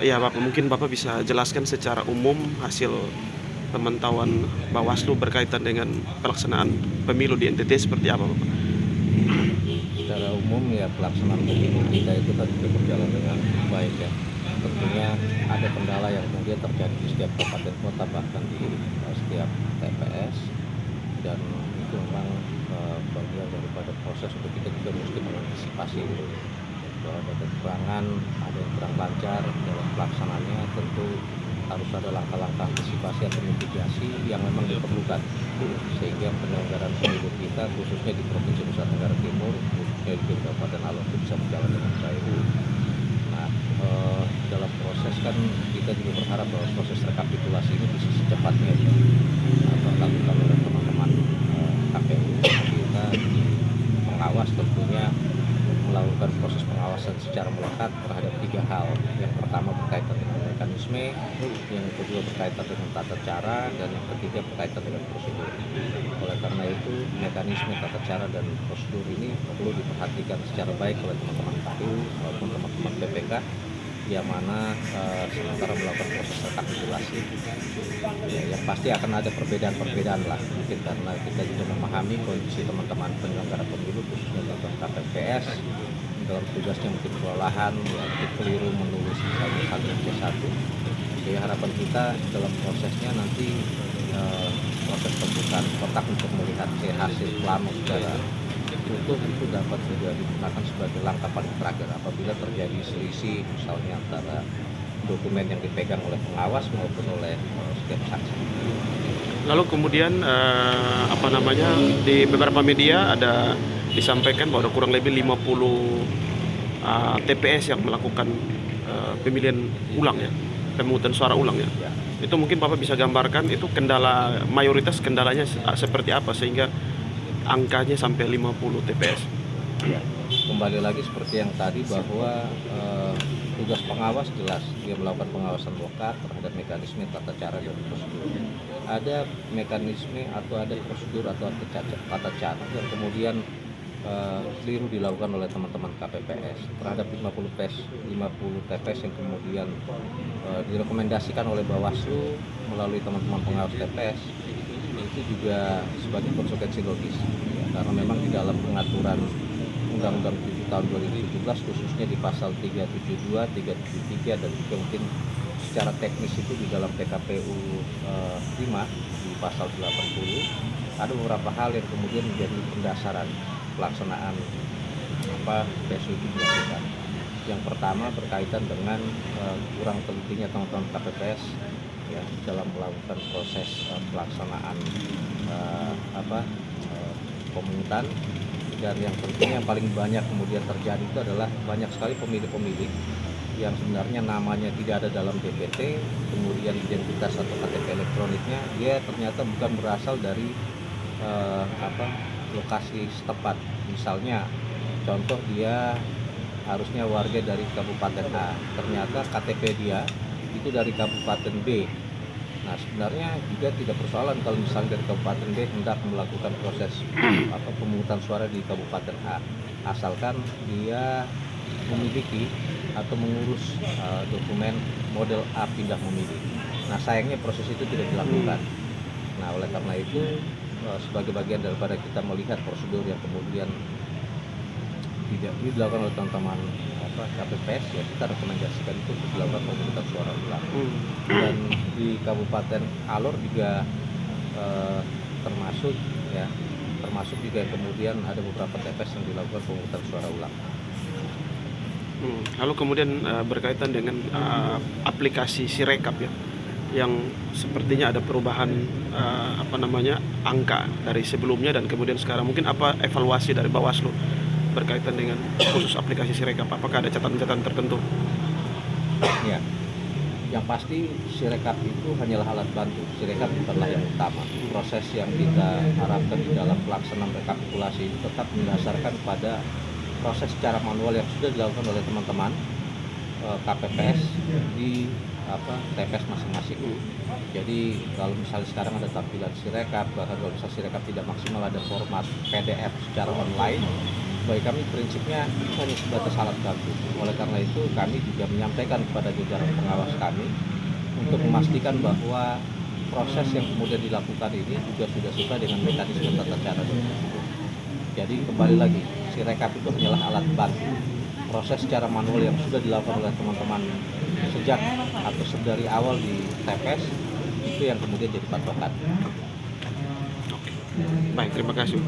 Iya Bapak, mungkin Bapak bisa jelaskan secara umum hasil pemantauan Bawaslu berkaitan dengan pelaksanaan pemilu di NTT seperti apa Bapak? Secara umum ya pelaksanaan pemilu kita itu kan sudah berjalan dengan baik ya. Tentunya ada kendala yang kemudian terjadi di setiap kabupaten kota, bahkan di setiap TPS, dan itu memang bagian daripada proses untuk kita juga mesti mengantisipasi gitu. Kalau ada kekurangan, ada yang kurang lancar dalam pelaksanaannya, tentu harus ada langkah-langkah antisipasi atau mitigasi yang memang diperlukan, sehingga penyelenggaraan pemilu kita khususnya di Provinsi Nusa Tenggara Timur, khususnya di Kabupaten Alor itu bisa berjalan dengan baik. Nah, dalam proses kan kita juga berharap bahwa proses rekapitulasi ini bisa secepatnya dilakukan oleh teman-teman KPU. Kita pengawas tentunya melakukan proses pengawasan secara melekat terhadap 3 hal. Yang pertama berkaitan dengan mekanisme, yang kedua berkaitan dengan tata cara, dan yang ketiga berkaitan dengan prosedur. Oleh karena itu, mekanisme, tata cara, dan prosedur ini perlu diperhatikan secara baik oleh teman-teman KPU maupun teman-teman PPK, yang mana sementara melakukan proses rekapitulasi ya, yang pasti akan ada perbedaan-perbedaan lah, mungkin karena kita juga memahami kondisi teman-teman penyelenggara pemilu khususnya teman KPPS dalam tugasnya mungkin kelelahan ya, mungkin keliru menulis misalnya satu C1. Jadi harapan kita dalam prosesnya nanti proses pembukaan kotak untuk melihat hasil plano secara utuh itu dapat juga digunakan sebagai langkah paling terakhir apabila terjadi selisih misalnya antara dokumen yang dipegang oleh pengawas maupun oleh setiap saksi. Lalu kemudian di beberapa media ada disampaikan bahwa ada kurang lebih 50 TPS yang melakukan pemilihan ulang ya, pemungutan suara ulang ya. Ya, Itu mungkin Bapak bisa gambarkan itu mayoritas kendalanya seperti apa sehingga angkanya sampai 50 TPS. ya. Kembali lagi seperti yang tadi bahwa tugas pengawas jelas dia melakukan pengawasan lokal terhadap mekanisme, tata cara, dan prosedur. Ada mekanisme atau ada prosedur atau tata cara yang kemudian keliru dilakukan oleh teman-teman KPPS terhadap 50 TPS yang kemudian direkomendasikan oleh Bawaslu melalui teman-teman pengawas TPS. Itu juga sebagai konsekuensi logis ya, karena memang di dalam pengaturan Undang-Undang 7 tahun 2017 khususnya di pasal 372, 373, dan juga mungkin secara teknis itu di dalam PKPU 5 di pasal 80 ada beberapa hal yang kemudian menjadi pendasar pelaksanaan PSU itu dilakukan. Yang pertama berkaitan dengan kurang telitinya teman-teman KPPS ya dalam melakukan proses pelaksanaan pemungutan, dan yang tentunya yang paling banyak kemudian terjadi itu adalah banyak sekali pemilih-pemilih yang sebenarnya namanya tidak ada dalam DPT, kemudian identitas atau KTP elektroniknya dia ternyata bukan berasal dari lokasi setempat. Misalnya contoh dia harusnya warga dari Kabupaten A, ternyata KTP dia itu dari Kabupaten B. Nah sebenarnya juga tidak persoalan kalau misalnya dari Kabupaten B hendak melakukan proses pemungutan suara di Kabupaten A, asalkan dia memiliki atau mengurus dokumen model A pindah memilih. Nah sayangnya proses itu tidak dilakukan. Nah oleh karena itu sebagai bagian daripada kita melihat prosedur yang kemudian tidak dilakukan oleh teman-teman KPPS ya kita rekomendasikan itu untuk dilakukan pemungutan suara ulang. Dan di Kabupaten Alor juga termasuk juga yang kemudian ada beberapa TPS yang dilakukan pemungutan suara ulang. Lalu kemudian berkaitan dengan aplikasi Sirekap ya, yang sepertinya ada perubahan angka dari sebelumnya dan kemudian sekarang. Mungkin apa evaluasi dari Bawaslu berkaitan dengan khusus aplikasi Sirekap? Apakah ada catatan-catatan tertentu? Ya, yang pasti Sirekap itu hanyalah alat bantu. Sirekap bukanlah yang utama. Proses yang kita harapkan di dalam pelaksanaan rekapitulasi itu tetap mendasarkan pada proses secara manual yang sudah dilakukan oleh teman-teman KPPS di TPS masing-masing. Jadi kalau misalnya sekarang ada tampilan Sirekap, bahkan kalau misalnya Sirekap tidak maksimal ada format PDF secara online, bagi kami prinsipnya itu hanya sebatas alat bantu. Oleh karena itu kami juga menyampaikan kepada jajaran pengawas kami untuk memastikan bahwa proses yang kemudian dilakukan ini juga sudah sesuai dengan mekanisme tata cara dan prosedur. Jadi kembali lagi, si rekap itu hanyalah alat bantu. Proses secara manual yang sudah dilakukan oleh teman-teman sejak atau dari awal di TPS itu yang kemudian jadi patokan. Oke. Baik, terima kasih.